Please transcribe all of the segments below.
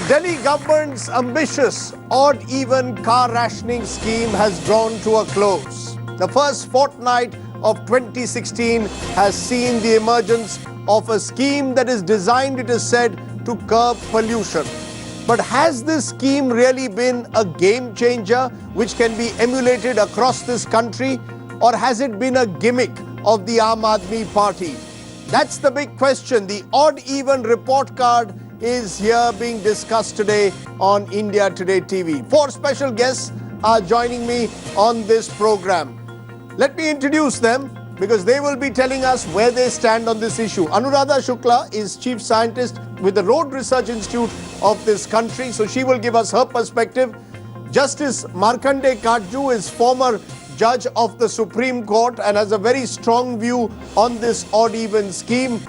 Delhi government's ambitious odd-even car rationing scheme has drawn to a close. The first fortnight of 2016 has seen the emergence of a scheme that is designed, it is said, to curb pollution. But has this scheme really been a game changer which can be emulated across this country, or has it been a gimmick of the Aam Aadmi Party? That's the big question. The odd-even report card is here being discussed today on India Today TV. Four special guests are joining me on this program. Let me introduce them because they will be telling us where they stand on this issue. Anuradha Shukla is Chief Scientist with the Road Research Institute of this country, so she will give us her perspective. Justice Markande Katju is former Judge of the Supreme Court and has a very strong view on this odd-even scheme.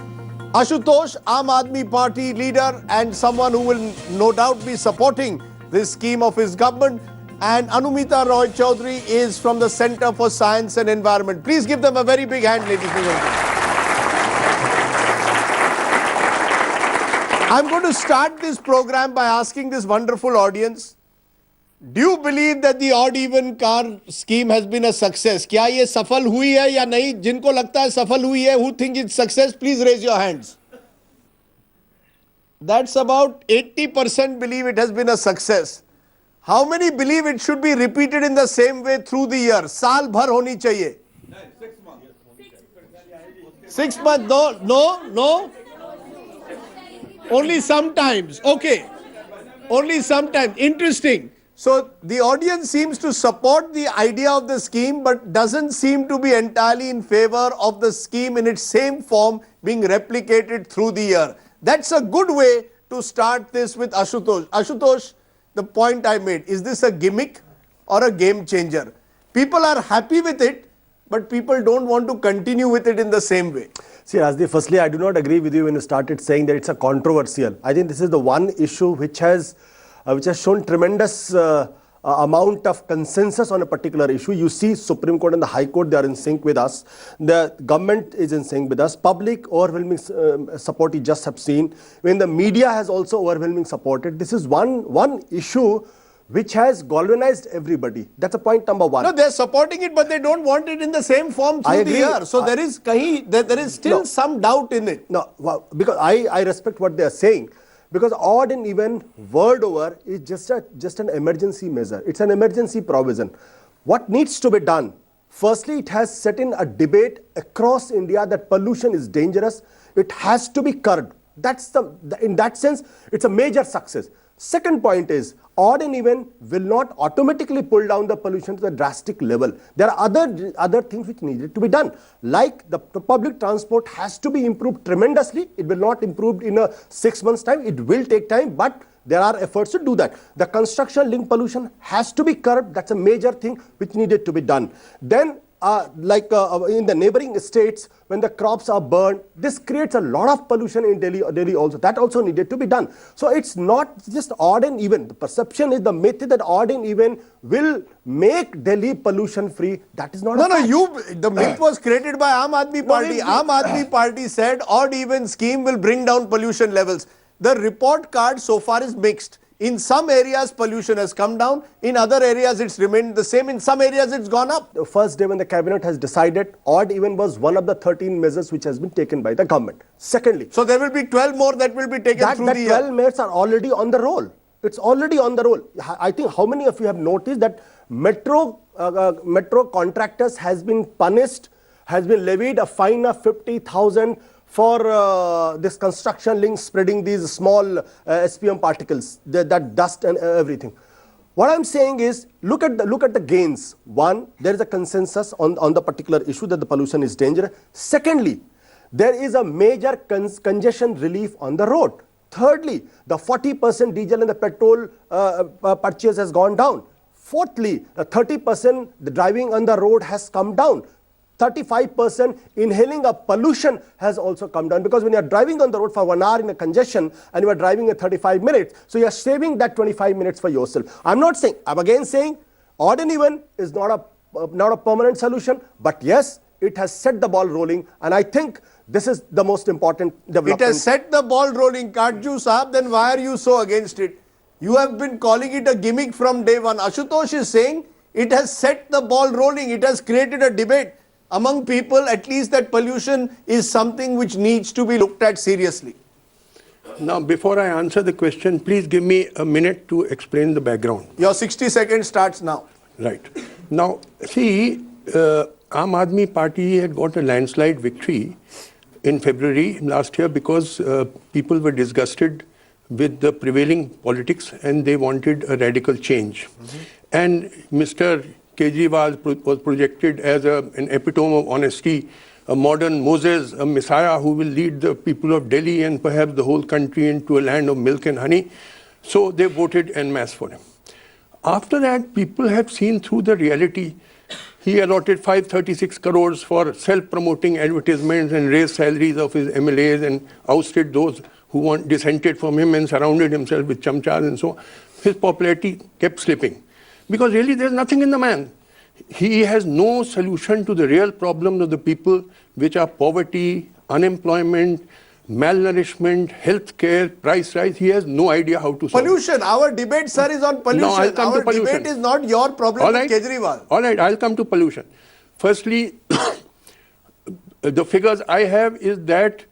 Ashutosh, Aam Aadmi Party leader and someone who will no doubt be supporting this scheme of his government. And Anumita Roy Chaudhary is from the Center for Science and Environment. Please give them a very big hand, ladies and gentlemen. I'm going to start this program by asking this wonderful audience, do you believe that the odd-even car scheme has been a success? क्या ये सफल हुई है या नहीं? जिनको लगता है सफल हुई है, who think it's success? Please raise your hands. That's about 80% believe it has been a success. How many believe it should be repeated in the same way through the year? साल भर होनी चाहिए. 6 months. 6 months? No. Only sometimes. Okay. Only sometimes. Interesting. So the audience seems to support the idea of the scheme but doesn't seem to be entirely in favor of the scheme in its same form being replicated through the year. That's a good way to start this with Ashutosh. Ashutosh, the point I made, is this a gimmick or a game changer? People are happy with it, but people don't want to continue with it in the same way. See, Rajdeep, firstly, I do not agree with you when you started saying that it's a controversial. I think this is the one issue which has shown tremendous amount of consensus on a particular issue. You see Supreme Court and the High Court, they are in sync with us. The government is in sync with us. Public overwhelming support you just have seen. When the media has also overwhelming supported. This is one issue which has galvanized everybody. That's a point number one. No, they're supporting it, but they don't want it in the same form through the year. So there is still some doubt in it. No, because I respect what they are saying. Because odd and even word over is just an emergency measure. It's an emergency provision. What needs to be done? Firstly, it has set in a debate across India that pollution is dangerous. It has to be curbed. In that sense, it's a major success. Second point is, odd and even will not automatically pull down the pollution to the drastic level. There are other things which needed to be done. Like the public transport has to be improved tremendously. It will not improve in a 6 months time. It will take time, but there are efforts to do that. The construction linked pollution has to be curbed. That's a major thing which needed to be done. Then in the neighboring states, when the crops are burned, this creates a lot of pollution in Delhi also. That also needed to be done. So it's not just odd and even. The perception is the myth that odd and even will make Delhi pollution free. That is not a fact. The myth was created by Aam Aadmi Party. Aam Aadmi Party said odd even scheme will bring down pollution levels. The report card so far is mixed. In some areas, pollution has come down. In other areas, it's remained the same. In some areas, it's gone up. The first day when the cabinet has decided, odd even was one of the 13 measures which has been taken by the government. Secondly, so there will be 12 more that will be taken through the year. 12 measures are already on the roll. It's already on the roll. I think how many of you have noticed that metro contractors has been punished, has been levied a fine of 50,000 for this construction link spreading these small SPM particles, that dust and everything. What I'm saying is, look at the gains. One, there is a consensus on the particular issue that the pollution is dangerous. Secondly, there is a major congestion relief on the road. Thirdly, the 40% diesel and the petrol purchase has gone down. Fourthly, the 30% the driving on the road has come down. 35% inhaling of pollution has also come down, because when you are driving on the road for 1 hour in a congestion and you are driving in 35 minutes, so you are saving that 25 minutes for yourself. I'm again saying odd and even is not a permanent solution, but yes, it has set the ball rolling, and I think this is the most important development. It has set the ball rolling, Katju Saab, then why are you so against it? You have been calling it a gimmick from day one. Ashutosh is saying it has set the ball rolling. It has created a debate among people, at least, that pollution is something which needs to be looked at seriously. Now, before I answer the question, please give me a minute to explain the background. Your 60 seconds starts now. Right. Now, see, Aam Aadmi Party had got a landslide victory in February last year because people were disgusted with the prevailing politics and they wanted a radical change. And Mr. Kejriwal was projected as an epitome of honesty, a modern Moses, a messiah who will lead the people of Delhi and perhaps the whole country into a land of milk and honey. So they voted en masse for him. After that, people have seen through the reality. He allotted 536 crores for self-promoting advertisements and raised salaries of his MLAs and ousted those who dissented from him and surrounded himself with chamchas and so on. His popularity kept slipping. Because really there's nothing in the man. He has no solution to the real problems of the people, which are poverty, unemployment, malnourishment, health care, price rise. He has no idea how to solve. Pollution. Our debate, sir, is on pollution. No, I'll come Our to pollution. debate is not your problem with Kejriwal. All right, I'll come to pollution. Firstly, the figures I have is that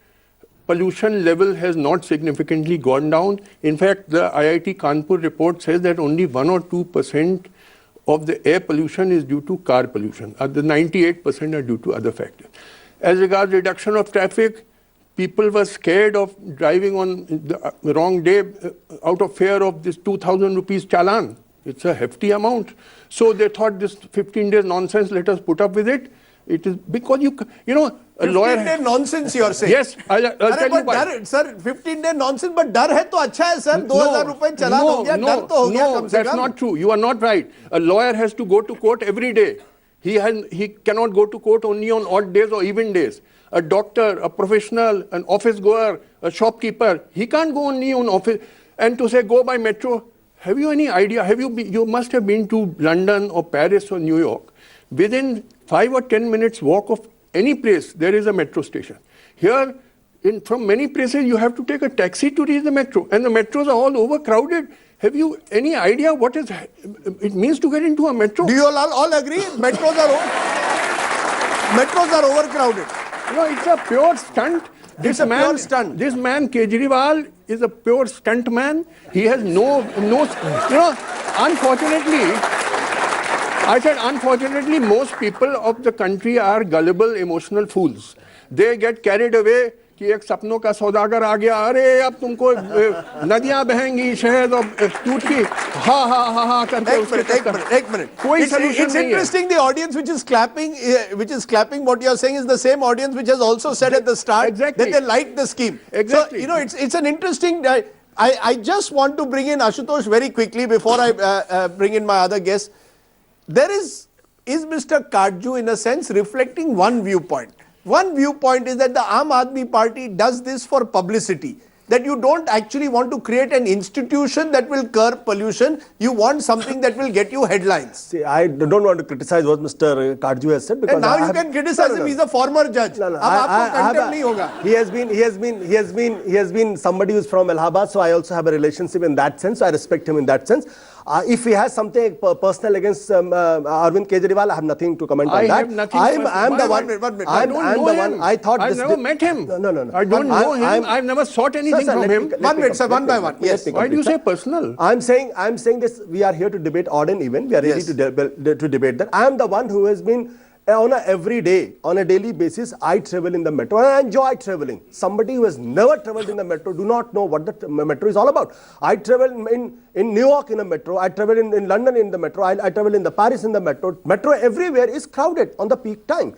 pollution level has not significantly gone down. In fact, the IIT Kanpur report says that only 1 or 2% of the air pollution is due to car pollution. The 98% are due to other factors. As regards reduction of traffic, people were scared of driving on the wrong day out of fear of this 2,000 rupees challan. It's a hefty amount. So they thought this 15 days nonsense, let us put up with it. It is because you know, a lawyer. 15-day nonsense, you are saying. Yes, I'll tell you why. Sir, 15-day nonsense, but dar hai to acha hai, sir. 2,000 rupees challan ho gaya, dar to ho gaya kam se that's kam. not true. You are not right. A lawyer has to go to court every day. He cannot go to court only on odd days or even days. A doctor, a professional, an office goer, a shopkeeper, he can't go only on office. And to say go by metro, have you any idea? You must have been to London or Paris or New York. Within 5 or 10 minutes walk of any place, there is a metro station. Here, from many places, you have to take a taxi to reach the metro. And the metros are all overcrowded. Have you any idea what it means to get into a metro? Do you all agree? Metros are overcrowded. No, it's a pure stunt. It's a pure stunt. This man, Kejriwal, is a pure stunt man. He has unfortunately, most people of the country are gullible, emotional fools. They get carried away कि एक सपनों का सौदागर आ गया, अरे अब तुमको नदियां बहेंगी, शहद और दूध की हा करके उसके एक मिनट कोई solution नहीं है. It's interesting, the audience which is clapping what you are saying is the same audience which has also said at the start that they like the scheme. Exactly. So, it's an interesting, I just want to bring in Ashutosh very quickly before I bring in my other guests. There is Mr. Karju in a sense reflecting one viewpoint. One viewpoint is that the Aam Aadmi Party does this for publicity. That you don't actually want to create an institution that will curb pollution. You want something that will get you headlines. See, I don't want to criticize what Mr. Karju has said because and now you can criticize him. He's a former judge. He has been somebody who's from Allahabad, so I also have a relationship in that sense. So I respect him in that sense. If he has something personal against Arvind Kejriwal, I have nothing to comment on that. I have nothing. I'm the one. I thought I've never met him. No. I don't know him. I've never sought anything from him. 1 minute, sir, one by one. Yes. Why do you say personal? I'm saying this. We are here to debate odd and even. We are ready to debate that. I am the one who has been on a daily basis. I travel in the metro and I enjoy traveling. Somebody who has never traveled in the metro do not know what the metro is all about. I travel in New York in a metro. I travel in London in the metro. I travel in the Paris in the metro. Metro everywhere is crowded on the peak time.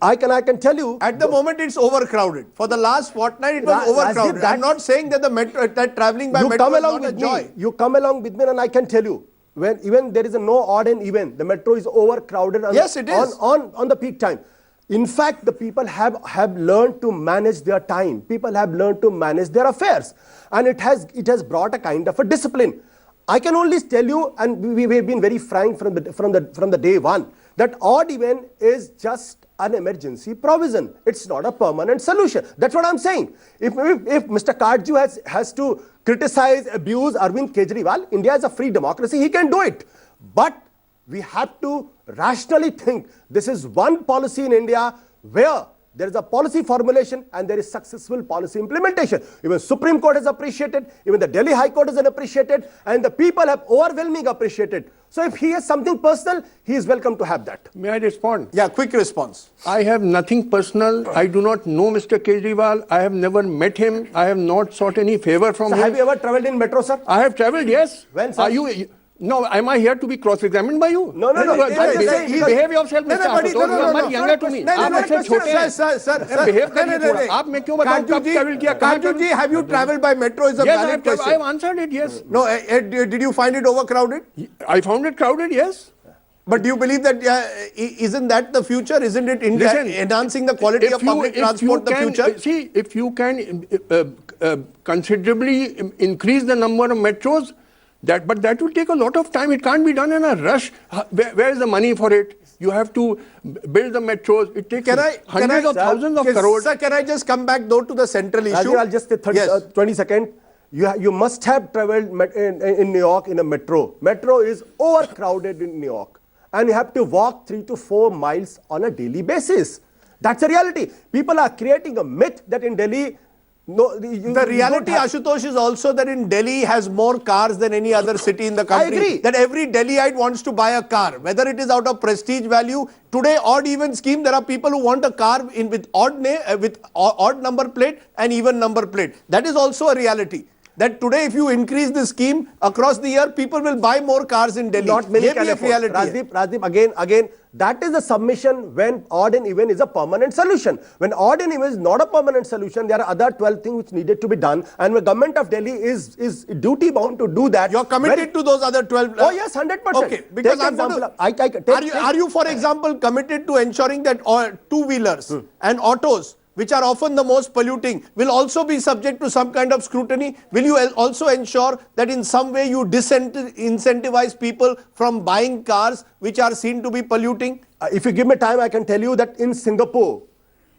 I can tell you. At the moment, it's overcrowded. For the last fortnight, it was overcrowded. I'm not saying that that traveling by metro is not a joy. You come along with me and I can tell you. When even there is no odd and even, the metro is overcrowded on the peak time. In fact, the people have learned to manage their time. People have learned to manage their affairs. And it has brought a kind of a discipline. I can only tell you, and we have been very frank from the day one, that odd even is just an emergency provision. It's not a permanent solution. That's what I'm saying. If Mr. Kardju has to criticize, abuse Arvind Kejriwal, India is a free democracy, he can do it. But we have to rationally think this is one policy in India where there is a policy formulation and there is successful policy implementation. Even Supreme Court has appreciated, even the Delhi High Court has appreciated, and the people have overwhelmingly appreciated. So if he has something personal, he is welcome to have that. May I respond? Yeah, quick response. I have nothing personal. I do not know Mr. Kejriwal. I have never met him. I have not sought any favor from him. Have you ever traveled in metro, sir? I have traveled, yes. When, sir? Are you? No, am I here to be cross-examined by you? No. Behave yourself, Mr. Ashutosh. You are much younger to me. आप मुझसे छोटे हैं. Sir, behave करिए थोड़ा. आप मैं क्यों बताऊं कब travel किया? Kanju ji, have you travelled by metro? Is a Yes, valid question. I have answered it. Yes. No, did you find it overcrowded? I found it crowded. Yes. But do you believe that isn't that the future? Isn't it enhancing the quality of public transport the future? See, if you can considerably increase the number of metros, but that will take a lot of time. It can't be done in a rush. Where is the money for it? You have to build the metros. It takes hundreds of thousands of crores. Sir, can I just come back though to the central issue? I'll just say 20 seconds. You must have traveled in New York in a metro. Metro is overcrowded in New York. And you have to walk 3 to 4 miles on a daily basis. That's a reality. People are creating a myth that in Delhi, the reality, Ashutosh, is also that in Delhi has more cars than any other city in the country. I agree. That every Delhiite wants to buy a car, whether it is out of prestige value. Today, odd even scheme, there are people who want a car with odd number plate and even number plate. That is also a reality. That today, if you increase the scheme across the year, people will buy more cars in Delhi. Not many can afford. Rajdeep, again, that is the submission when odd and even is a permanent solution. When odd and even is not a permanent solution, there are other 12 things which needed to be done. And the government of Delhi is duty bound to do that. You're committed to those other 12? Oh yes, 100%. Okay, because are you, for example, committed to ensuring that two-wheelers and autos, which are often the most polluting, will also be subject to some kind of scrutiny? Will you also ensure that in some way you incentivize people from buying cars which are seen to be polluting? If you give me time, I can tell you that in Singapore,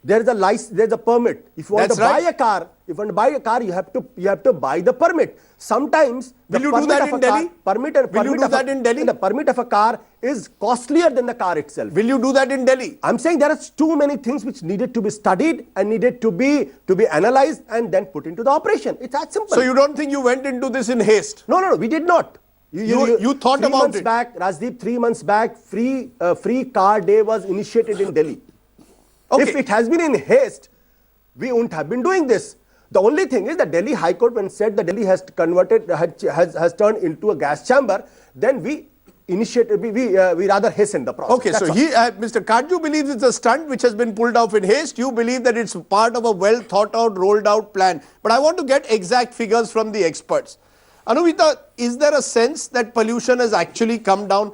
there is a license, there is a permit. If you want to buy a car, you have to buy the permit. Sometimes will you do that in Delhi? The permit of a car is costlier than the car itself. Will you do that in Delhi? I'm saying there are too many things which needed to be studied and needed to be analyzed and then put into the operation. It's that simple. So you don't think you went into this in haste? No, we did not. You thought about it. Rajdeep, 3 months back, free car day was initiated in Delhi. Okay. If it has been in haste, we wouldn't have been doing this. The only thing is that Delhi High Court, when said that Delhi has has turned into a gas chamber, then we rather hastened the process. Okay, so Mr. Kardju believes it's a stunt which has been pulled off in haste. You believe that it's part of a well thought out, rolled out plan. But I want to get exact figures from the experts. Anuvita, is there a sense that pollution has actually come down?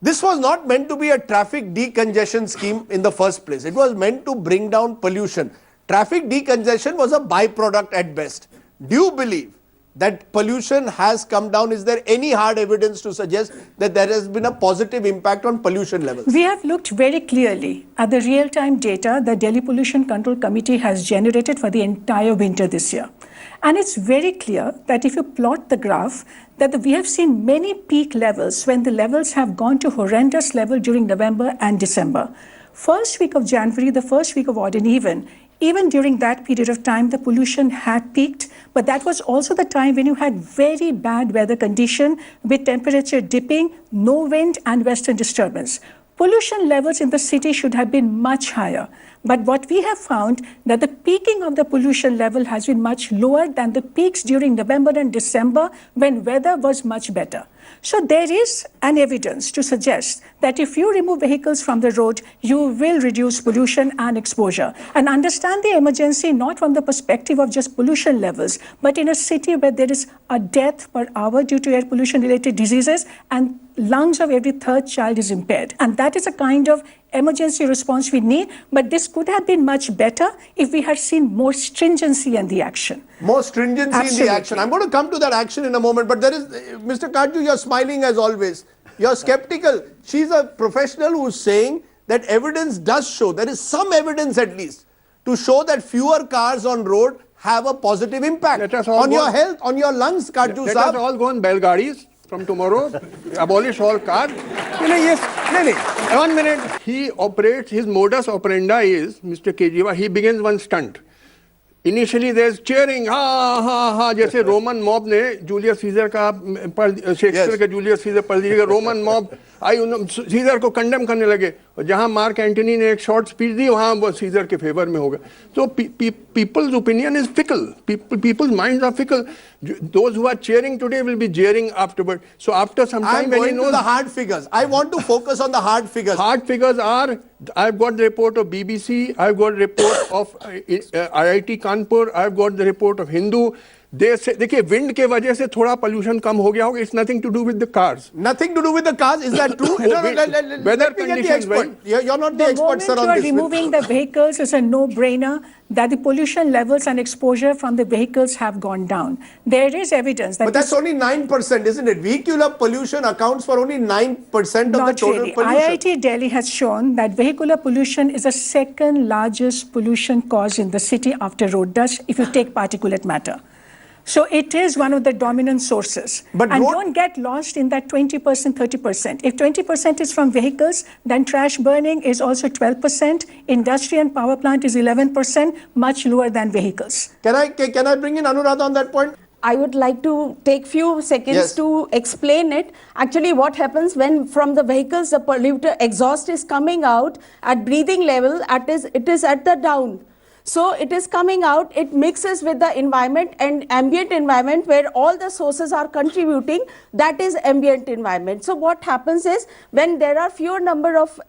This was not meant to be a traffic decongestion scheme in the first place. It was meant to bring down pollution. Traffic decongestion was a byproduct at best. Do you believe that pollution has come down? Is there any hard evidence to suggest that there has been a positive impact on pollution levels? We have looked very clearly at the real-time data the Delhi Pollution Control Committee has generated for the entire winter this year. And it's very clear that if you plot the graph, that we have seen many peak levels when the levels have gone to horrendous level during November and December. First week of January, the first week of odd and even during that period of time, the pollution had peaked, but that was also the time when you had very bad weather condition with temperature dipping, no wind and western disturbance. Pollution levels in the city should have been much higher. But what we have found that the peaking of the pollution level has been much lower than the peaks during November and December when weather was much better. So there is an evidence to suggest that if you remove vehicles from the road, you will reduce pollution and exposure. And understand the emergency not from the perspective of just pollution levels, but in a city where there is a death per hour due to air pollution related diseases and lungs of every third child is impaired. And that is a kind of emergency response we need, but this could have been much better if we had seen more stringency in the action. More stringency Absolutely. in the action. I'm going to come to that action in a moment, but there is, Mr. Kardju, you're smiling as always. You're skeptical. She's a professional who's saying that evidence does show, there is some evidence at least, to show that fewer cars on road have a positive impact Let us all on go- your health, on your lungs, Kaju Let us Saab. all go on Belgadis from tomorrow, abolish all cars. Yes, 1 minute. He operates, his modus operandi is, Mr. Kejriwal, he begins one stunt. Initially there's cheering, ha ha ha, जैसे Roman mob ने Julius Caesar का Shakespeare का Julius Caesar पढ़ लीजिएगा, Roman mob आई scissor को condemn करने लगे, और जहां मार्क एंटनी ने एक शॉर्ट स्पीच दी वहां वो सीजर के फेवर में होगा. So people's opinion is fickle. People's minds are fickle. Those who are cheering today will be jeering afterward. So after some time, I'm when he going to knows the hard figures. I want to focus on the hard figures. hard figures are, I've got the report of BBC, I've got the report of IIT Kanpur, I've got the report of Hindu. They say, देखिए wind के वजह से थोड़ा pollution कम हो गया होगा. It's nothing to do with the cars. Nothing to do with the cars. Is that true? Weather Let me get the conditions, expert. right? You're not the The expert, moment sir, you on are this. removing the vehicles, it's a no-brainer that the pollution levels and exposure from the vehicles have gone down. There is evidence that But that's only 9%, isn't it? Vehicular pollution accounts for only 9% of the not total really. pollution. IIT Delhi has shown that vehicular pollution is the second largest pollution cause in the city after road dust, if you take particulate matter. So it is one of the dominant sources. But and road- don't get lost in that 20%, 30%. If 20% is from vehicles, then trash burning is also 12%. Industry and power plant is 11%, much lower than vehicles. Can I bring in Anuradha on that point? I would like to take few seconds Yes. to explain it. Actually, what happens when from the vehicles the polluter exhaust is coming out at breathing level, it is at the down. So it is coming out, it mixes with the environment and ambient environment where all the sources are contributing, that is ambient environment. So what happens is when there are fewer number of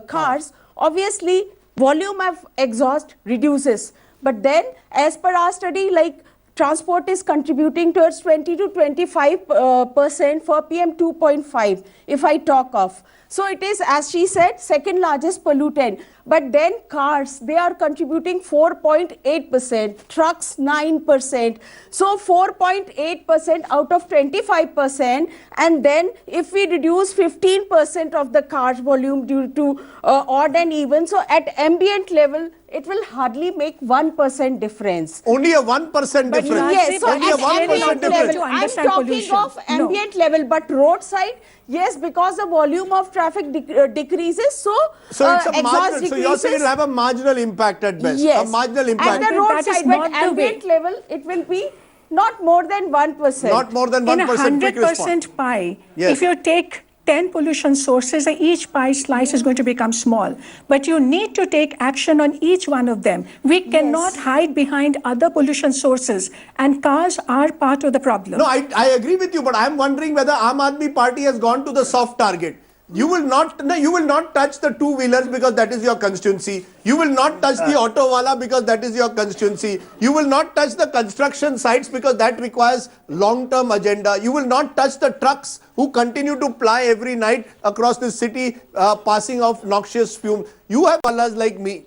cars, obviously volume of exhaust reduces. But then as per our study, like transport is contributing towards 20 to 25% for PM 2.5 if I talk of. So it is, as she said, second largest pollutant. But then cars, they are contributing 4.8%, trucks 9%. So 4.8% out of 25%. And then if we reduce 15% of the cars volume due to odd and even, so at ambient level, it will hardly make 1% difference. Only a 1% difference. Yes, so Only a at 1% ambient difference. level, I'm understand talking pollution. of No. ambient level, but roadside, yes, because the volume of traffic decreases, so So it's a exhaust marginal. So you're saying decreases. it'll have a marginal impact at best. Yes, A marginal at impact. the That is roadside, not but the way. ambient level, it will be not more than 1%. Not more than 1%. In a Quick response. 100% pie, Yes. if you take 10 pollution sources, each pie slice is going to become small. But you need to take action on each one of them. We cannot hide behind other pollution sources, and cars are part of the problem. No, I agree with you, but I'm wondering whether Aam Aadmi Party has gone to the soft target. You will not touch the two-wheelers because that is your constituency. You will not touch the auto wala because that is your constituency. You will not touch the construction sites because that requires long-term agenda. You will not touch the trucks who continue to ply every night across the city, passing off noxious fumes. You have wallas like me.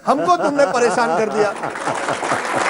हमको तुमने परेशान कर दिया.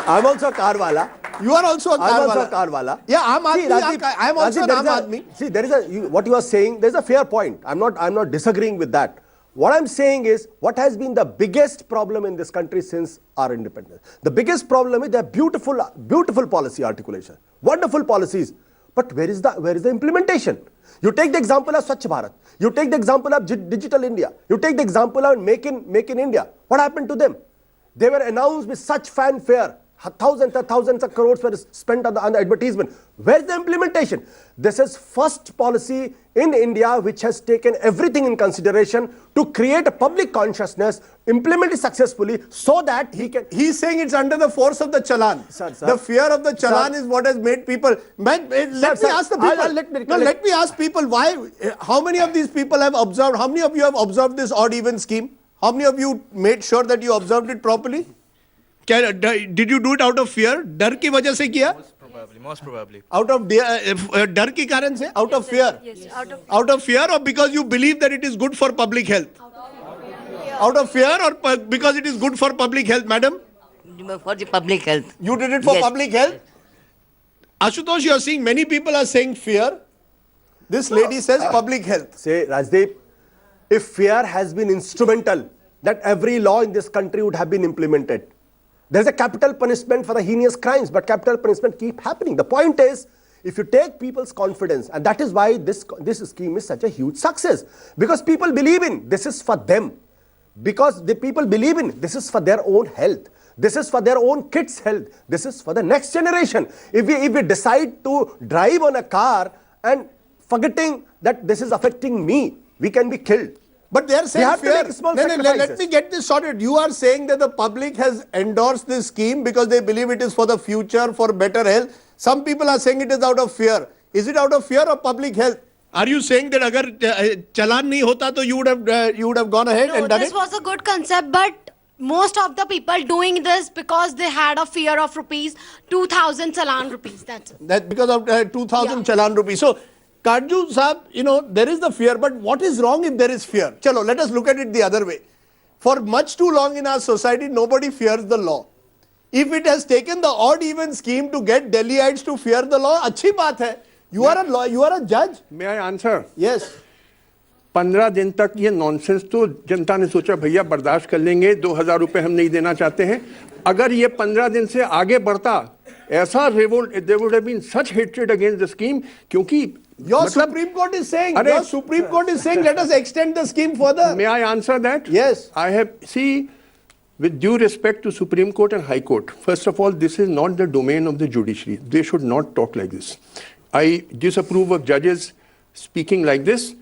I'm also a car wala. You are also a car I'm also wala. a car wala. Yeah, Aam See, Aadmi. Rajiv, I am also Rajiv, an there Aam is a- Aadmi. See, there is what you are saying, there's a fair point. I'm not disagreeing with that. What I'm saying is, what has been the biggest problem in this country since our independence? The biggest problem is the beautiful policy articulation, wonderful policies. But where is the implementation? You take the example of Swachh Bharat. You take the example of Digital India. You take the example of Make in India. What happened to them? They were announced with such fanfare. Thousands of crores were spent on the advertisement. Where's the implementation? This is first policy in India which has taken everything in consideration to create a public consciousness, implement it successfully so that he can... He's saying it's under the force of the challan. Sir. The fear of the challan is what has made people... Let me ask the people. Let me ask people why... How many of these people have observed... How many of you have observed this odd-even scheme? How many of you made sure that you observed it properly? Did you do it out of fear? डर की वजह से किया? Most probably. Out of डर के कारण से? Out of fear? Yes, Out of fear or because you believe that it is good for public health? Out of fear or because it is good for public health, madam? for the public health. You did it for Yes. public health? Ashutosh, you are seeing many people are saying fear. This lady says public health. Say, Rajdeep, if fear has been instrumental, that every law in this country would have been implemented. There's a capital punishment for the heinous crimes, but capital punishment keep happening. The point is, if you take people's confidence, and that is why this scheme is such a huge success, because people believe in this is for them, because the people believe in this is for their own health, this is for their own kids' health, this is for the next generation. If we decide to drive on a car and forgetting that this is affecting me, we can be killed. But they are saying have to fear. make small Let sacrifices. me get this sorted. You are saying that the public has endorsed this scheme because they believe it is for the future, for better health. Some people are saying it is out of fear. Is it out of fear or public health? Are you saying that agar chalan nahi hota to you would have gone ahead and done this it? was a good concept, but most of the people doing this because they had a fear of rupees 2,000 chalan rupees. That's it. That because of 2,000 chalan rupees. So, Kajju Sahab, there is the fear, but what is wrong if there is fear? Chalo, let us look at it the other way. For much too long in our society, nobody fears the law. If it has taken the odd even scheme to get Delhiites to fear the law, अच्छी बात है. You are a law, you are a judge. May I answer? Yes. 15 दिन तक ये nonsense तो जनता ने सोचा भैया बर्दाश्त कर लेंगे, 2,000 रुपए हम नहीं देना चाहते हैं. अगर ये 15 दिन से आगे बढ़ता, ऐसा revolt, there would have been such hatred against the scheme, क्योंकि Your Supreme Court is saying, let us extend the scheme further. May I answer that? Yes. I have, see, with due respect to Supreme Court and High Court, first of all, this is not the domain of the judiciary. They should not talk like this. I disapprove of judges speaking like this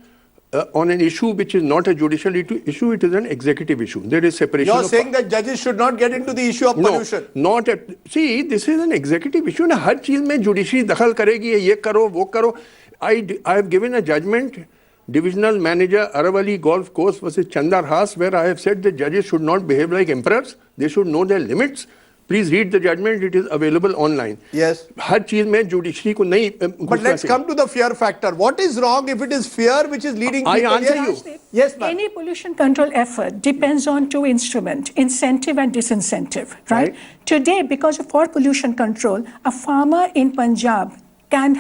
on an issue which is not a judicial issue, it is an executive issue. There is separation. You're saying that judges should not get into the issue of pollution. No, not at, see, this is an executive issue. Na har cheez mein judiciary dakhal karegi, ye karo, wo karo. I have given a judgment, Divisional Manager Aravali Golf Course versus Chandar Haas, where I have said that judges should not behave like emperors. They should know their limits. Please read the judgment. It is available online. Yes. हर चीज में judiciary को नहीं. But let's come to the fear factor. What is wrong if it is fear which is leading people? I answer you. Yes, ma'am. Any pollution control effort depends on two instruments, incentive and disincentive, right? Today, because of for pollution control, a farmer in Punjab can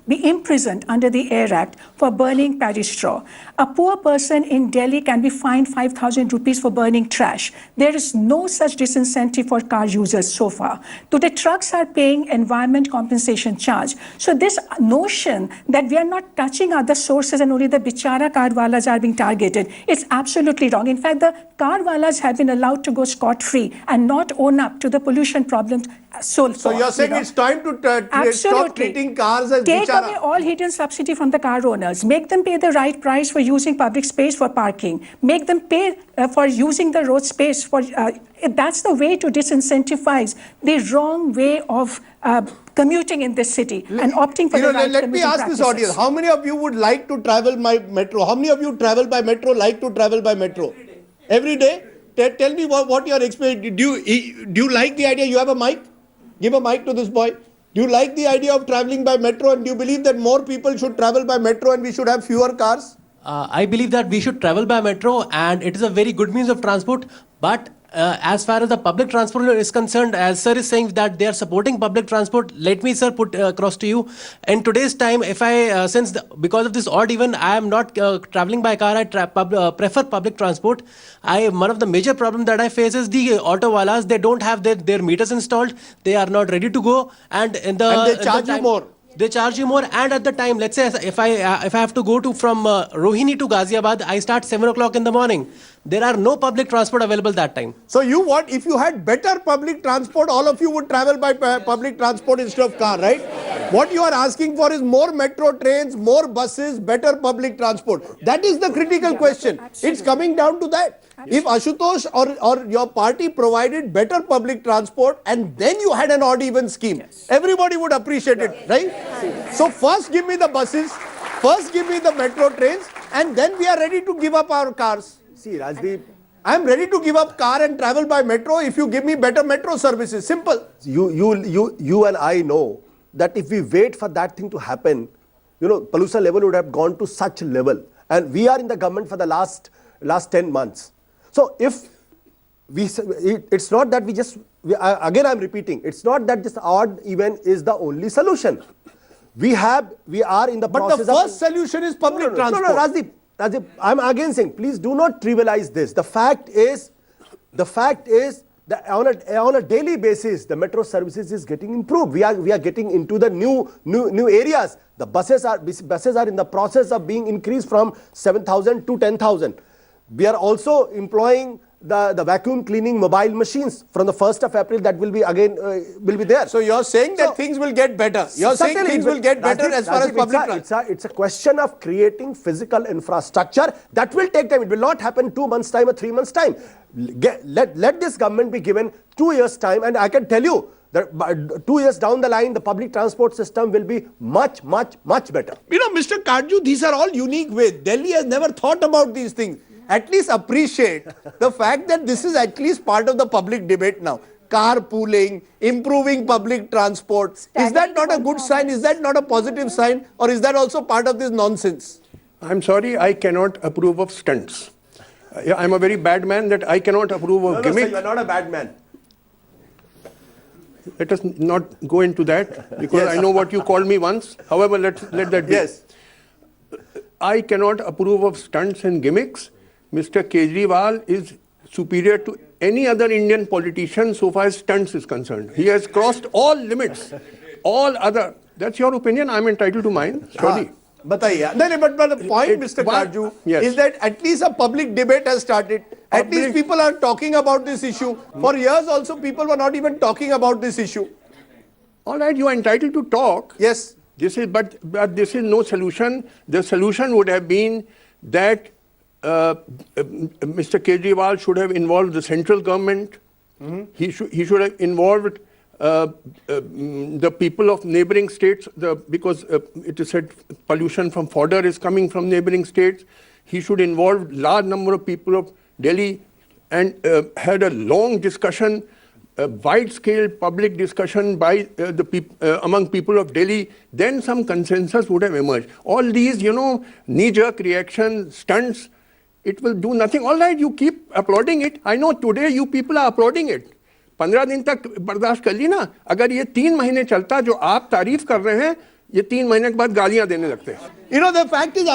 be imprisoned under the Air Act for burning paddy straw. A poor person in Delhi can be fined 5,000 rupees for burning trash. There is no such disincentive for car users so far. Today, trucks are paying environment compensation charge. So this notion that we are not touching other sources and only the bichara car walas are being targeted, it's absolutely wrong. In fact, the car walas have been allowed to go scot-free and not own up to the pollution problems So you're saying it's time to stop treating cars as Take bichara. away all hidden subsidy from the car owners. Make them pay the right price for using public space for parking. Make them pay for using the road space. That's the way to disincentivize the wrong way of commuting in this city and opting for the right Let me ask this audience. How many of you would like to travel by metro? How many of you travel by metro, like to travel by metro? Every day? Tell me what your experience. Do you like the idea? You have a mic? Give a mic to this boy. Do you like the idea of traveling by metro, and do you believe that more people should travel by metro and we should have fewer cars? I believe that we should travel by metro, and it is a very good means of transport. But as far as the public transport is concerned, as sir is saying that they are supporting public transport, let me, sir, put across to you. In today's time, if I, because of this odd even, I am not traveling by car, I prefer public transport. One of the major problems that I face is the auto walas. They don't have their meters installed. They are not ready to go. And they charge you more. They charge you more, and at the time, let's say if I have to go from Rohini to Ghaziabad, I start 7 o'clock in the morning. There are no public transport available that time. So if you had better public transport, all of you would travel by public transport instead of car, right? What you are asking for is more metro trains, more buses, better public transport. That is the critical question. It's coming down to that. If Ashutosh or your party provided better public transport and then you had an odd even scheme, everybody would appreciate it, right? So first give me the buses, first give me the metro trains, and then we are ready to give up our cars. See, Rajdeep, I am ready to give up car and travel by metro if you give me better metro services. Simple. you and I know that if we wait for that thing to happen, pollution level would have gone to such level. And we are in the government for the last 10 months. So if it's not that again I'm repeating, it's not that this odd even is the only solution. We are in the process of... But the first solution is public transport. No, Rajdeep, Rajib, I'm again saying, please do not trivialize this. The fact is that on a daily basis, the metro services is getting improved. We are getting into the new areas. The buses are in the process of being increased from 7,000 to 10,000. We are also employing the vacuum cleaning mobile machines from the 1st of April. That will be again will be there. So you're saying that things will get better. You're saying things will get better as far as public transport. It's a question of creating physical infrastructure. That will take time. It will not happen 2 months' time or 3 months' time. Let this government be given 2 years' time, and I can tell you that 2 years down the line, the public transport system will be much better. You know, Mr. Karju, these are all unique ways. Delhi has never thought about these things. At least appreciate the fact that this is at least part of the public debate now. Carpooling, improving public transport. Is that not a good sign? Is that not a positive sign? Or is that also part of this nonsense? I'm sorry, I cannot approve of stunts. I'm a very bad man that I cannot approve of gimmicks. No, you're not a bad man. Let us not go into that, because Yes. I know what you called me once. However, let that be. Yes. I cannot approve of stunts and gimmicks. Mr. Kejriwal is superior to any other Indian politician so far as stunts is concerned. He has crossed all limits. All other. That's your opinion. I'm entitled to mine. Surely. Bataiye. No, but the point, Mr. Karju, Yes. is that at least a public debate has started. At least people are talking about this issue. For years also, people were not even talking about this issue. All right, you are entitled to talk. Yes. But this is no solution. The solution would have been that Mr. Kejriwal should have involved the central government. He should have involved the people of neighboring states, because it is said pollution from fodder is coming from neighboring states. He should involve large number of people of Delhi and had a long discussion, a wide-scale public discussion by among people of Delhi. Then some consensus would have emerged. All these, knee-jerk reaction stunts, it will do nothing. All right, you keep applauding it. I know today you people are applauding it. 15 दिन तक बर्दाश्त कर ली ना. अगर ये 3 महीने चलता जो आप तारीफ कर रहे हैं, ये 3 महीने के बाद गालियां देने लगते हैं. You know, the fact is,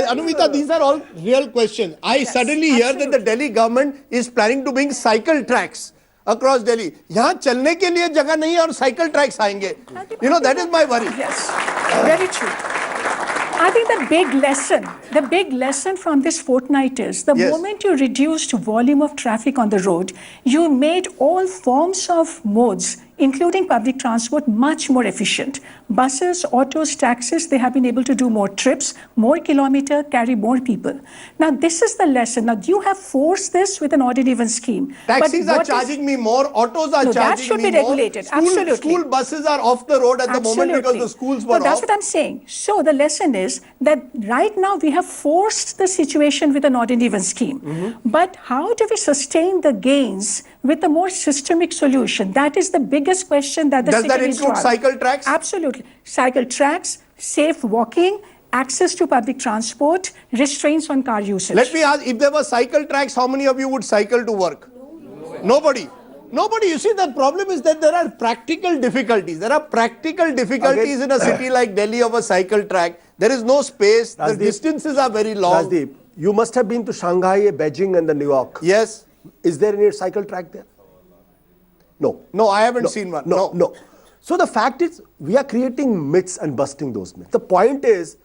Anumita, these are all real questions. I suddenly hear that the Delhi government is planning to bring cycle tracks across Delhi. यहाँ चलने के लिए जगह नहीं है और cycle tracks आएंगे. You know, that is my worry. Yes, very true. I think the big lesson from this fortnight is the Yes. moment you reduced volume of traffic on the road, you made all forms of modes, including public transport, much more efficient. Buses, autos, taxis, they have been able to do more trips, more kilometer, carry more people. Now, this is the lesson. Now, you have forced this with an odd and even scheme. Taxis But are what charging me more, autos are No, that charging should me be more. regulated. Absolutely. School buses are off the road at the moment because the schools were No, that's off. what I'm saying. So the lesson is that right now we have forced the situation with an odd and even scheme. But how do we sustain the gains with a more systemic solution? That is the biggest question that the Does that sector needs to include ask. cycle tracks? Absolutely. Cycle tracks, safe walking, access to public transport, restraints on car usage. Let me ask, if there were cycle tracks, how many of you would cycle to work? Nobody. Nobody. You see, the problem is that there are practical difficulties. There are practical difficulties in a city like Delhi of a cycle track. There is no space. The distances are very long. Rajdeep, you must have been to Shanghai, Beijing and New York. Yes. Is there any cycle track there? No. No, I haven't seen one. No. So the fact is, we are creating myths and busting those myths. The point is,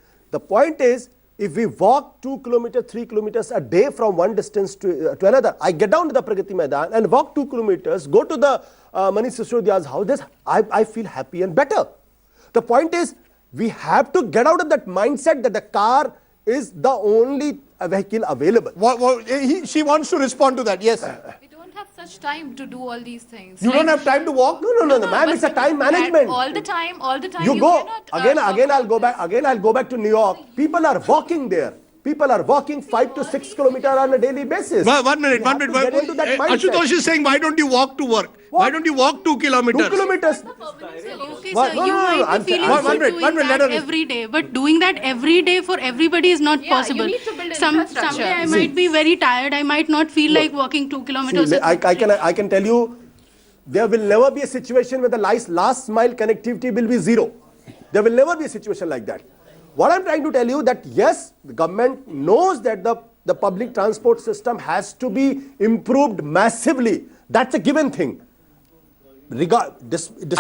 if we walk 2 kilometers, 3 kilometers a day from one distance to another, I get down to the Pragati Maidan and walk 2 kilometers, go to the Manish Sisodia's house, I feel happy and better. The point is, we have to get out of that mindset that the car is the only vehicle available. She wants to respond to that. Yes. We don't have such time to do all these things. You don't have time to walk? No, ma'am, it's a time management. All the time. You go cannot, again. I'll go back to New York. People are walking there. People are walking 5 to 6 kilometers on a daily basis. One minute. Get into that mindset. Ashutosh is saying, why don't you walk to work? Why don't you walk 2 kilometers? 2 kilometers. Okay, What? sir, No, you no, no, might I'm be feeling saying- One minute, doing let that her- every day, but doing that every day for everybody is not possible. need to build Someday infrastructure. I might be very tired. I might not feel like walking 2 kilometers. See, I can tell you, there will never be a situation where the last mile connectivity will be zero. There will never be a situation like that. What I'm trying to tell you that yes, the government knows that the public transport system has to be improved massively. That's a given thing. I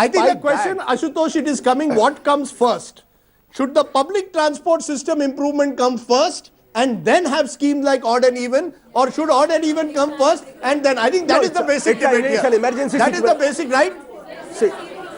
think the question, Ashutosh, it is coming, what comes first? Should the public transport system improvement come first and then have schemes like odd and even, or should odd and even come first and then? I think that is the basic debate here. That is the basic, right? See.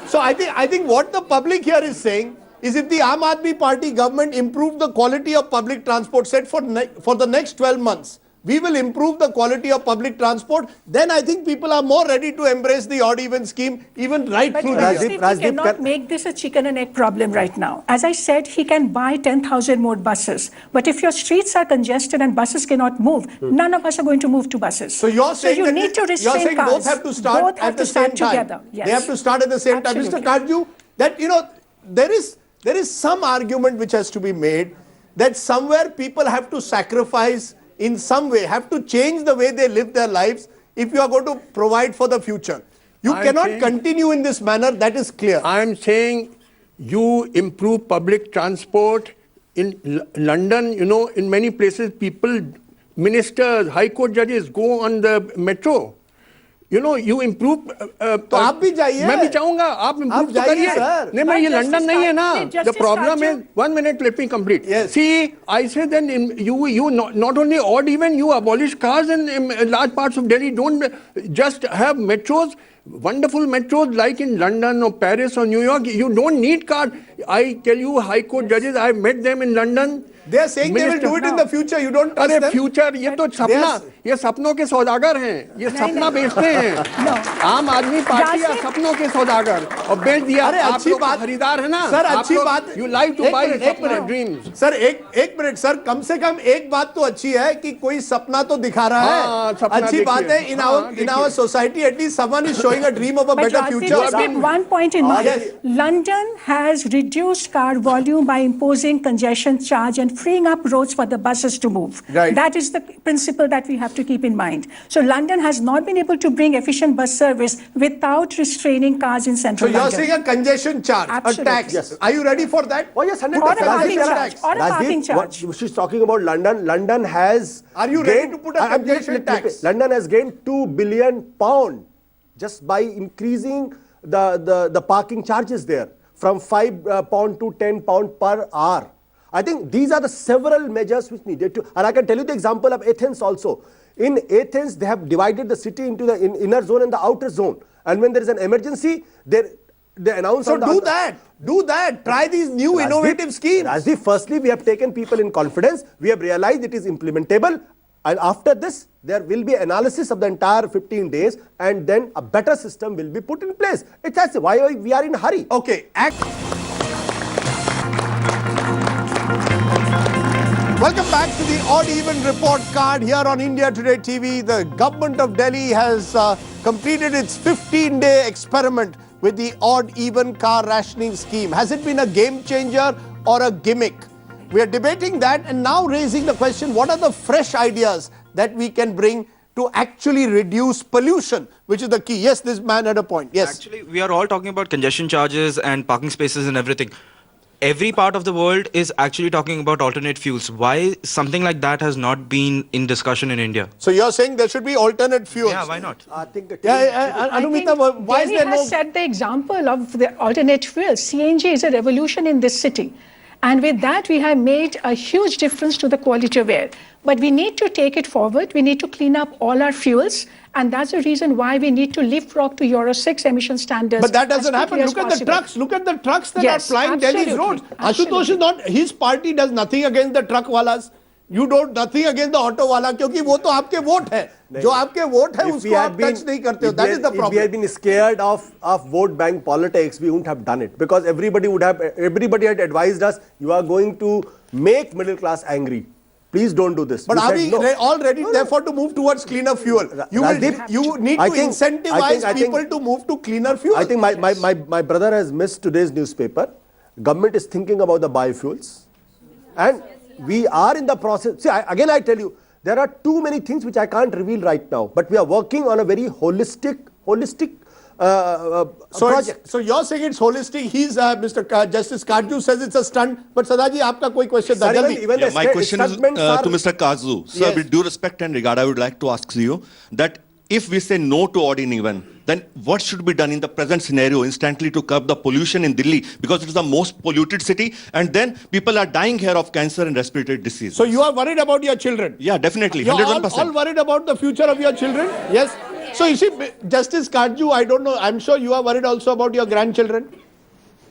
So I think what the public here is saying is if the Aam Aadmi Party government improved the quality of public transport, said for the next 12 months, we will improve the quality of public transport, then I think people are more ready to embrace the odd even scheme even right But through the year. he cannot make this a chicken and egg problem right now. As I said, he can buy 10,000 more buses. But if your streets are congested and buses cannot move, none of us are going to move to buses. So you're saying you need to restrain cars. both have to start at the same time. Together. Yes. They have to start at the same time. Mr. Karju, that there is some argument which has to be made that somewhere people have to sacrifice in some way, have to change the way they live their lives if you are going to provide for the future. You cannot continue in this manner, that is clear. I'm saying you improve public transport. In London, in many places, people, ministers, high court judges go on the metro. You improve. तो आप भी जाइए. मैं भी चाहूंगा आप improve तो करिए. नहीं मैं ये लंदन नहीं है ना. The problem is 1 minute. Let me complete. Yes. See, I say then you not only odd even, you abolish cars in large parts of Delhi. Don't just have metros. Wonderful metros like in London or Paris or New York. You don't need cars. I tell you, high court judges, I have met them in London. They are saying they will do it in the future. You don't trust them. Future ये तो सपना, ये सपनों के सौदागर हैं, ये सपना बेचते हैं. आम आदमी पार्टी या सपनों के सौदागर और बेच दिया. अच्छी बात, खरीदार है ना. सर अच्छी बात. You like to buy सपना ड्रीम्स. सर एक मिनट सर, कम से कम एक बात तो अच्छी है कि कोई सपना तो दिखा रहा है. अच्छी बात है. In our society, at least someone is showing a dream of a better future. Just keep one point in mind. London has reduced car volume by imposing congestion charge and freeing up roads for the buses to move. Right. That is the principle that we have to keep in mind. So London has not been able to bring efficient bus service without restraining cars in central London. So you're saying a congestion charge, Absolutely. a tax. Yes. Are you ready for that? Oh yes, 100%. Or a parking charge. Or a parking Rajdeep, charge. what she's talking about London. London has. Are you ready to put a congestion tax? London has gained £2 billion just by increasing the parking charges there from £5 to £10 per hour. I think these are the several measures which needed to, and I can tell you the example of Athens also. In Athens, they have divided the city into the inner zone and the outer zone. And when there is an emergency, they announce. So do that. Try these new innovative schemes. Rajdeep, firstly, we have taken people in confidence. We have realized it is implementable. And after this, there will be analysis of the entire 15 days, and then a better system will be put in place. It's as why we are in a hurry. Okay. Welcome back to the Odd Even Report Card here on India Today TV. The government of Delhi has completed its 15-day experiment with the odd even car rationing scheme. Has it been a game changer or a gimmick? We are debating that and now raising the question, what are the fresh ideas that we can bring to actually reduce pollution, which is the key. Yes, this man had a point. Yes. Actually, we are all talking about congestion charges and parking spaces and everything. Every part of the world is actually talking about alternate fuels. Why something like that has not been in discussion in India? So you're saying there should be alternate fuels? Yeah, why not? I think Anumita, why is Delhi there no... has set the example of the alternate fuels. CNG is a revolution in this city. And with that, we have made a huge difference to the quality of air. But we need to take it forward. We need to clean up all our fuels. And that's the reason why we need to leapfrog to Euro 6 emission standards. But that doesn't happen. Look at the trucks. Look at the trucks that are flying Delhi's roads. Ashutosh is not, his party does nothing against the truck walas. You don't nothing against the auto wala, क्योंकि वो तो आपके vote है. जो आपके vote है उसको आप touch नहीं करते हो. That is the problem. If we had been scared of vote bank politics, we wouldn't have done it, because everybody had advised us, you are going to make middle class angry. Please don't do this. But are we all ready, therefore, to move towards cleaner fuel? You need to incentivize people to move to cleaner fuel. I think my brother has missed today's newspaper. Government is thinking about the biofuels, and we are in the process. See, again I tell you, there are too many things which I can't reveal right now. But we are working on a very holistic project. So you're saying it's holistic. He's Justice Karju says it's a stunt. But Sadaji, aapka koi question? Sir, Jaldi. even the My question is to statements are- Mr. Kazu. Sir, Yes. with due respect and regard, I would like to ask you that if we say no to odd and even, then what should be done in the present scenario instantly to curb the pollution in Delhi? Because it is the most polluted city, and then people are dying here of cancer and respiratory disease. So you are worried about your children? Yeah, definitely, You're 101%. all worried about the future of your children? Yes. So you see, Justice Karju, I don't know, I'm sure you are worried also about your grandchildren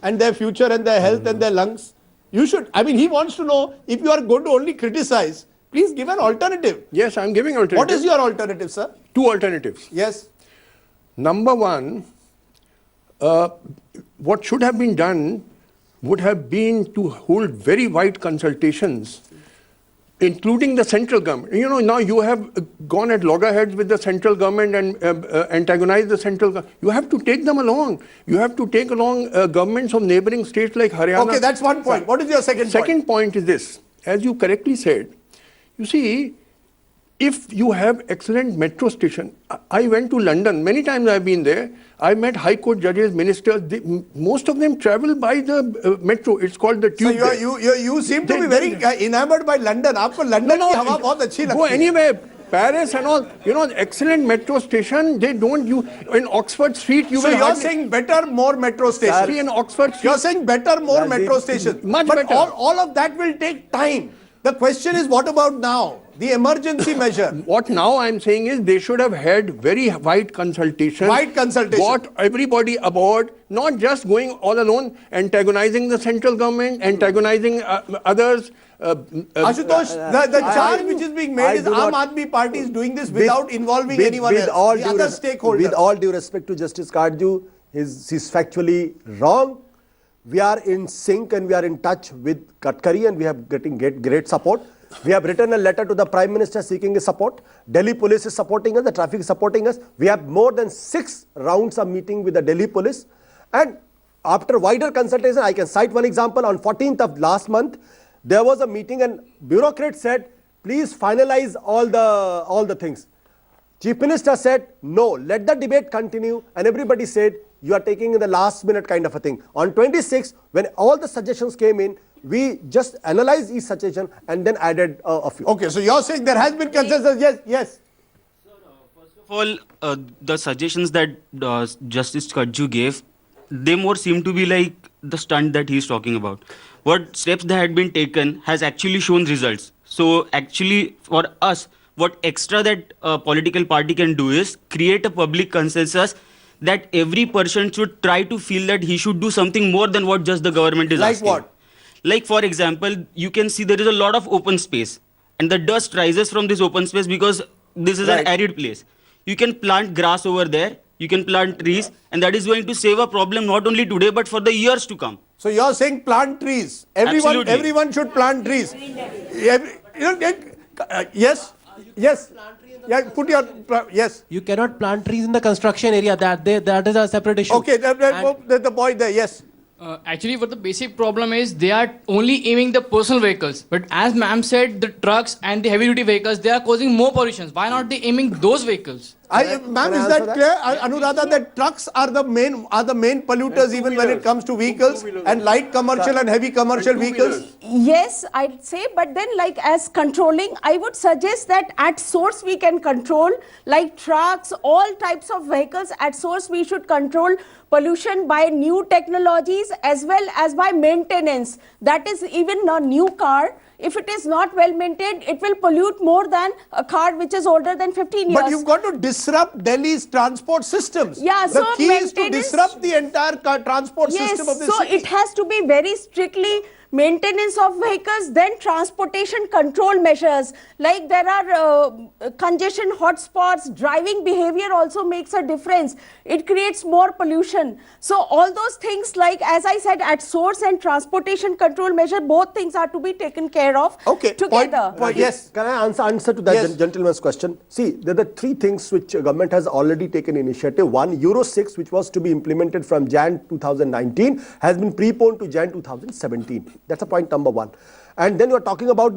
and their future and their health and their lungs. You should, I mean, he wants to know if you are going to only criticize, please give an alternative. Yes, I'm giving alternative. What is your alternative, sir? Two alternatives. Yes. Number one, what should have been done would have been to hold very wide consultations, including the central government. You know, now you have gone at loggerheads with the central government and antagonized the central government. You have to take them along. You have to take along governments of neighboring states like Haryana. Okay, that's one point. What is your second point? Second point is this. As you correctly said, you see, if you have excellent metro station, I went to London, many times I've been there, I met High Court judges, ministers, most of them travel by the metro, it's called the tube. So you seem to be very enamored by London. Aapko London ki hawa bahut achhi lagti hai. Go anywhere, Paris and all, you know, excellent metro station, they don't use, in Oxford Street, you So will you're hardly saying better, more metro stations. see in Oxford Street. You're saying better, more metro stations. Much but better. all of that will take time. The question is, what about now? The emergency measure. What now I'm saying is they should have had very wide consultation. Wide consultation. Got everybody aboard, not just going all alone, antagonizing the central government, antagonizing others. Ashutosh, the charge which is being made is Aam Aadmi Party is doing this without involving anyone else. The other stakeholders. With all due respect to Justice Karju, he's factually wrong. We are in sync and we are in touch with Gadkari and we have getting great support. We have written a letter to the Prime Minister seeking his support. Delhi Police is supporting us, the traffic is supporting us. We have more than 6 rounds of meeting with the Delhi Police. And after wider consultation, I can cite one example. On 14th of last month, there was a meeting and bureaucrats said, please finalize all the things. Chief Minister said, no, let the debate continue. And everybody said, you are taking in the last minute kind of a thing. On 26th, when all the suggestions came in, we just analyzed each suggestion and then added a few. Okay, so you're saying there has been consensus. Yes, yes. First of all, the suggestions that Justice Kajju gave, they more seem to be like the stunt that he's talking about. What steps that had been taken has actually shown results. So actually, for us, what extra that a political party can do is create a public consensus that every person should try to feel that he should do something more than what just the government is asking. Like what? Like, for example, you can see there is a lot of open space and the dust rises from this open space because this is an arid place. You can plant grass over there, you can plant trees, and that is going to save a problem not only today but for the years to come. So you're saying plant trees. Absolutely. Everyone should plant trees. Yes, yes. Yeah, put your yes. You cannot plant trees in the construction area. That is a separate issue. Okay, the boy there. Yes. Actually, what the basic problem is, they are only aiming the personal vehicles. But as ma'am said, the trucks and the heavy duty vehicles, they are causing more pollution. Why not they aiming those vehicles? Ma'am, is that clear? Anuradha, that trucks are the main polluters even when it comes to vehicles and light commercial and heavy commercial vehicles? Yes, I'd say, but then like as controlling, I would suggest that at source we can control, like trucks, all types of vehicles, at source we should control pollution by new technologies as well as by maintenance. That is, even a new car, if it is not well maintained, it will pollute more than a car which is older than 15 years. But you've got to disrupt Delhi's transport systems. Yeah, the so key is to disrupt the entire transport system of this so city. it has to be very strictly maintenance of vehicles, then transportation control measures. Like there are congestion hotspots, driving behavior also makes a difference. It creates more pollution. So all those things, like as I said, at source and transportation control measure, both things are to be taken care of together. Yes. Can I answer to that gentleman's question? See, there are the 3 things which government has already taken initiative. One, Euro 6, which was to be implemented from Jan 2019, has been preponed to Jan 2017. That's a point number 1. And then you are talking about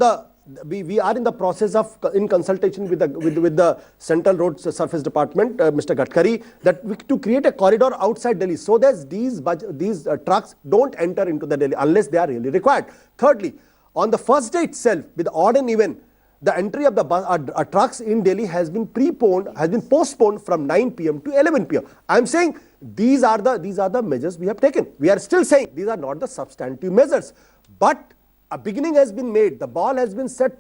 we are in the process of, in consultation with the Central Road Surface Department, Mr. Gadkari, to create a corridor outside Delhi so that these trucks don't enter into the Delhi unless they are really required. Thirdly, on the first day itself, with odd and even, the entry of the trucks in Delhi has been postponed from 9 p.m. to 11 p.m. I am saying these are the measures we have taken. We are still saying these are not the substantive measures, but a beginning has been made. The ball has been set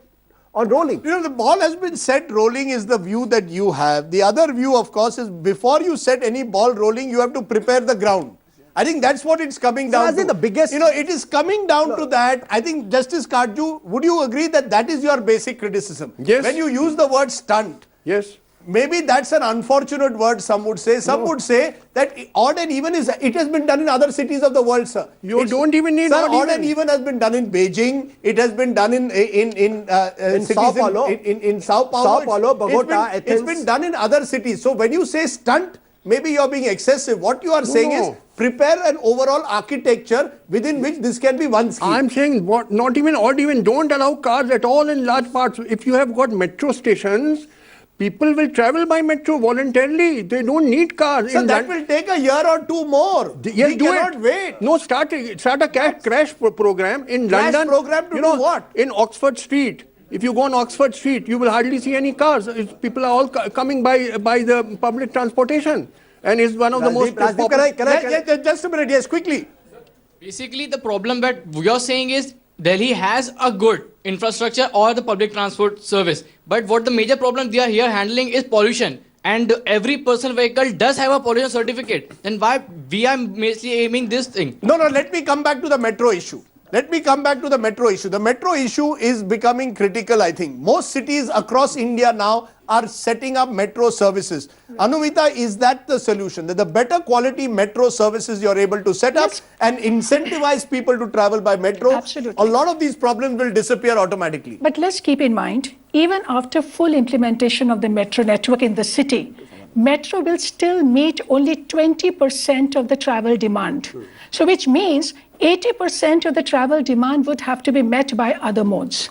on rolling. You know, the ball has been set rolling is the view that you have. The other view, of course, is before you set any ball rolling, you have to prepare the ground. I think that's what it's coming down to. The biggest, you know, it is coming down to that. I think, Justice Karju, would you agree that that is your basic criticism? Yes. When you use the word stunt. Yes. Maybe that's an unfortunate word, some would say. Some would say that odd and even it has been done in other cities of the world, sir. Don't even need odd and even has been done in Beijing. It has been done in Sao Paulo. In Sao Paulo. Sao Paulo, Bogota, It's Athens. been done in other cities. So when you say stunt, maybe you're being excessive. What you are saying is prepare an overall architecture within which this can be one scheme. I'm saying not even odd even, don't allow cars at all in large parts. If you have got metro stations, people will travel by metro voluntarily. They don't need cars. So that will take a year or two more. Yes, we do cannot it. wait. No, start a crash program in Crash London. program to you know, do what? In Oxford Street. If you go on Oxford Street, you will hardly see any cars. People are all coming by the public transportation. And it's one of the most popular. Just a minute, yes, quickly. Basically, the problem that you're saying is Delhi has a good infrastructure or the public transport service. But what the major problem they are here handling is pollution. And every personal vehicle does have a pollution certificate. Then why we are mainly aiming this thing? No, let me come back to the metro issue. The metro issue is becoming critical, I think. Most cities across India now are setting up metro services. Anumita, is that the solution? That the better quality metro services you're able to set up and incentivize people to travel by metro? Absolutely. A lot of these problems will disappear automatically. But let's keep in mind, even after full implementation of the metro network in the city, metro will still meet only 20% of the travel demand. So which means 80% of the travel demand would have to be met by other modes.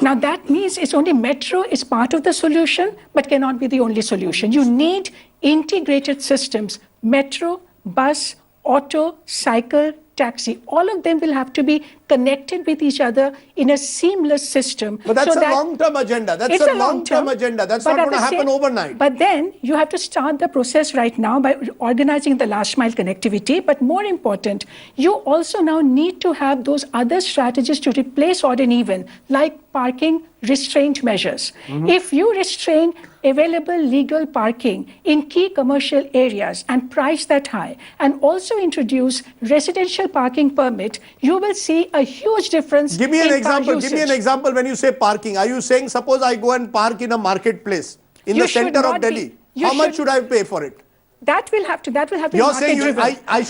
Now that means it's only metro is part of the solution, but cannot be the only solution. You need integrated systems, metro, bus, auto, cycle, taxi. All of them will have to be connected with each other in a seamless system. But that's a long-term agenda. That's a long-term agenda. That's not going to happen overnight. But then you have to start the process right now by organizing the last mile connectivity. But more important, you also now need to have those other strategies to replace odd and even, like parking restraint measures. If you restrain available legal parking in key commercial areas and price that high, and also introduce residential parking permit, you will see a huge difference. Give me an in example. car usage. Give me an example when you say parking. Are you saying, suppose I go and park in a marketplace in the center of Delhi? How much should I pay for it? That will have to be You're saying market-driven. I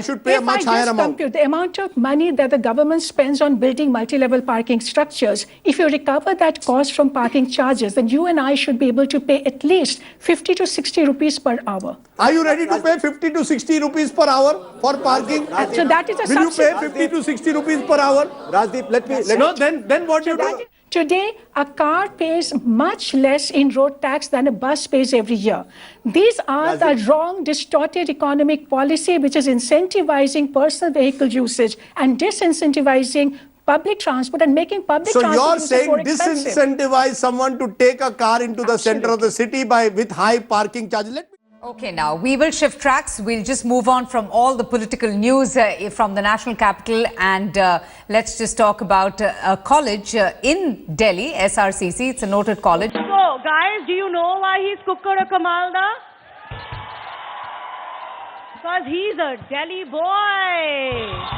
should pay a much higher amount. Compute the amount of money that the government spends on building multi-level parking structures, if you recover that cost from parking charges, then you and I should be able to pay at least 50 to 60 rupees per hour. Are you ready to pay 50 to 60 rupees per hour for parking? So that is a Will you subsidy. pay 50 to 60 rupees per hour? Rajdeep, let me. Then what do you do? Today, a car pays much less in road tax than a bus pays every year. These are the wrong, distorted economic policy which is incentivizing personal vehicle usage and disincentivizing public transport and making public So transport you're saying more expensive. disincentivize someone to take a car into the center of the city with high parking charges. Okay, now we will shift tracks. We'll just move on from all the political news from the national capital, and let's just talk about a college in Delhi, SRCC. It's a noted college. So, guys, do you know why he's Kukkada Kamalda? Because he's a Delhi boy.